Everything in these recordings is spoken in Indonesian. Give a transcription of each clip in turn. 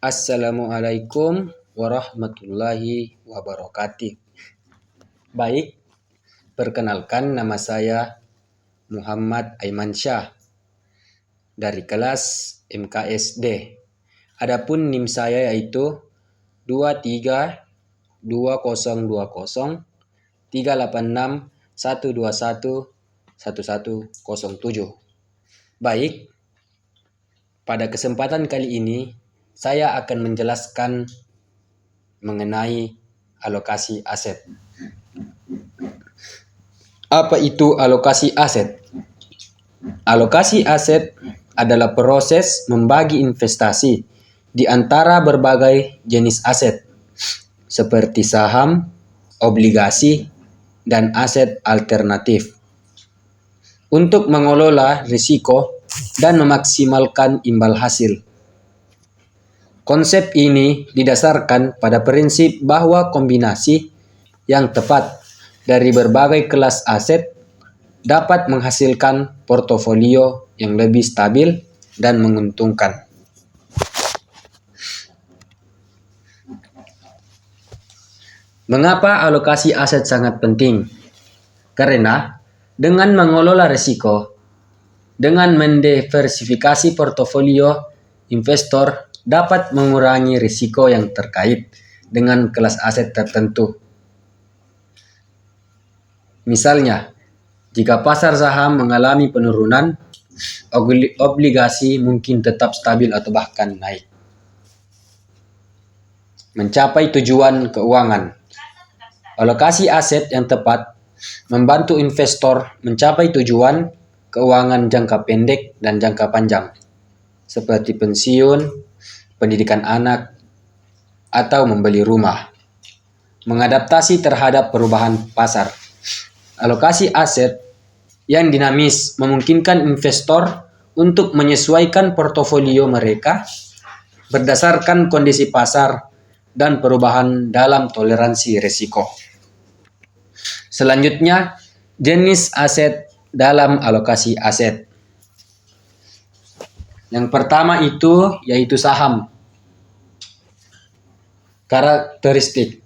Assalamualaikum warahmatullahi wabarakatuh. Baik, perkenalkan nama saya Muhammad Aiman Syah dari kelas MKSD. Adapun NIM saya yaitu 23200386121107. Baik, pada kesempatan kali ini saya akan menjelaskan mengenai alokasi aset. Apa itu alokasi aset? Alokasi aset adalah proses membagi investasi di antara berbagai jenis aset seperti saham, obligasi, dan aset alternatif untuk mengelola risiko dan memaksimalkan imbal hasil. Konsep ini didasarkan pada prinsip bahwa kombinasi yang tepat dari berbagai kelas aset dapat menghasilkan portofolio yang lebih stabil dan menguntungkan. Mengapa alokasi aset sangat penting? Karena dengan mengelola risiko, dengan mendiversifikasi portofolio, investor dapat mengurangi risiko yang terkait dengan kelas aset tertentu. Misalnya, jika pasar saham mengalami penurunan, obligasi mungkin tetap stabil atau bahkan naik. Mencapai tujuan keuangan. Alokasi aset yang tepat membantu investor mencapai tujuan keuangan jangka pendek dan jangka panjang, seperti pensiun, pendidikan anak, atau membeli rumah. Mengadaptasi terhadap perubahan pasar. Alokasi aset yang dinamis memungkinkan investor untuk menyesuaikan portofolio mereka berdasarkan kondisi pasar dan perubahan dalam toleransi risiko. Selanjutnya, jenis aset dalam alokasi aset. Yang pertama yaitu saham. Karakteristik: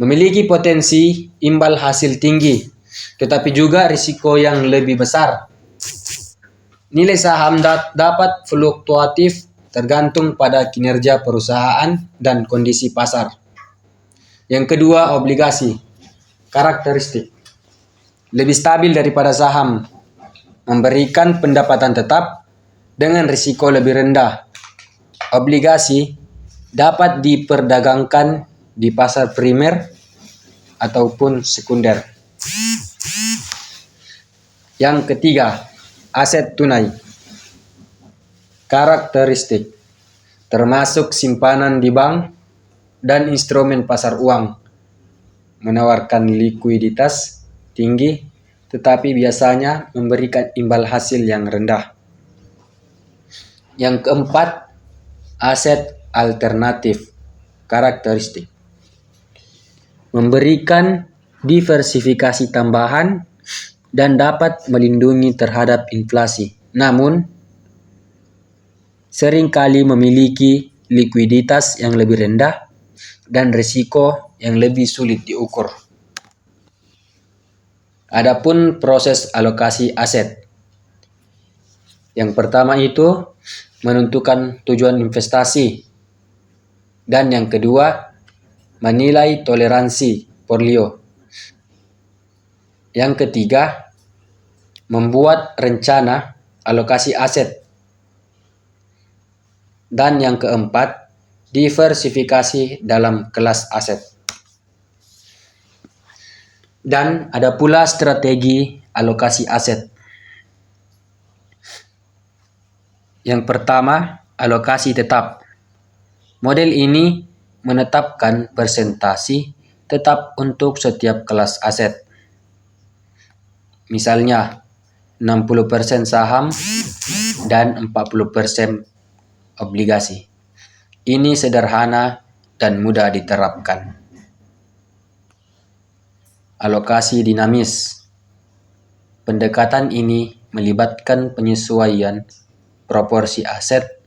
memiliki potensi imbal hasil tinggi, tetapi juga risiko yang lebih besar. Nilai saham dapat fluktuatif tergantung pada kinerja perusahaan dan kondisi pasar. Yang kedua, obligasi. Karakteristik: lebih stabil daripada saham, memberikan pendapatan tetap dengan risiko lebih rendah. Obligasi dapat diperdagangkan di pasar primer ataupun sekunder. Yang ketiga, aset tunai. Karakteristik: termasuk simpanan di bank dan instrumen pasar uang, menawarkan likuiditas tinggi tetapi biasanya memberikan imbal hasil yang rendah. Yang keempat, aset alternatif. Karakteristik: memberikan diversifikasi tambahan dan dapat melindungi terhadap inflasi, namun seringkali memiliki likuiditas yang lebih rendah dan risiko yang lebih sulit diukur. Adapun proses alokasi aset. Yang pertama menentukan tujuan investasi. Dan yang kedua, menilai toleransi portfolio. Yang ketiga, membuat rencana alokasi aset. Dan yang keempat, diversifikasi dalam kelas aset. Dan ada pula strategi alokasi aset. Yang pertama, alokasi tetap. Model ini menetapkan persentase tetap untuk setiap kelas aset. Misalnya, 60% saham dan 40% obligasi. Ini sederhana dan mudah diterapkan. Alokasi dinamis. Pendekatan ini melibatkan penyesuaian proporsi aset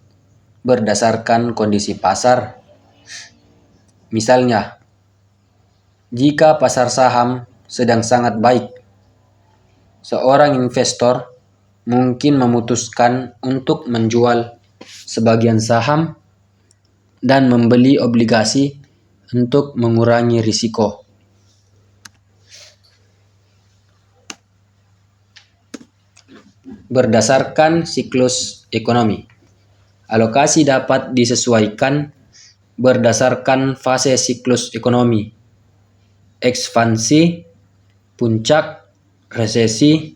berdasarkan kondisi pasar. Misalnya, jika pasar saham sedang sangat baik, seorang investor mungkin memutuskan untuk menjual sebagian saham dan membeli obligasi untuk mengurangi risiko. Berdasarkan siklus ekonomi, alokasi dapat disesuaikan berdasarkan fase siklus ekonomi, ekspansi, puncak, resesi,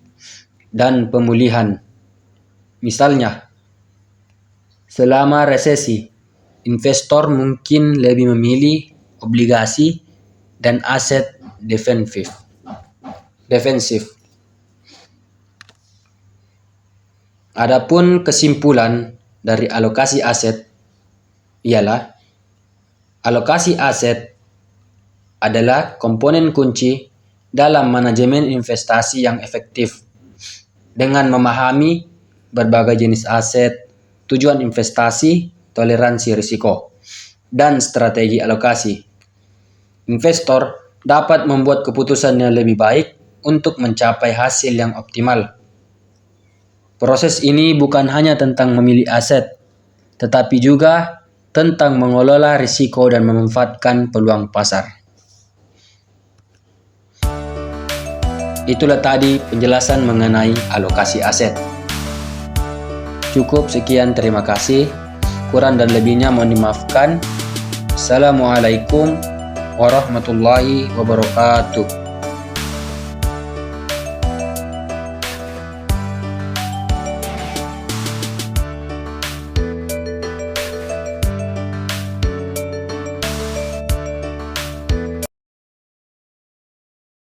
dan pemulihan. Misalnya, selama resesi, investor mungkin lebih memilih obligasi dan aset defensif. Adapun kesimpulan dari alokasi aset ialah alokasi aset adalah komponen kunci dalam manajemen investasi yang efektif. Dengan memahami berbagai jenis aset, tujuan investasi, toleransi risiko, dan strategi alokasi, investor dapat membuat keputusan yang lebih baik untuk mencapai hasil yang optimal. Proses ini bukan hanya tentang memilih aset, tetapi juga tentang mengelola risiko dan memanfaatkan peluang pasar. Itulah tadi penjelasan mengenai alokasi aset. Cukup sekian, terima kasih. Kurang dan lebihnya mohon dimaafkan. Assalamualaikum warahmatullahi wabarakatuh.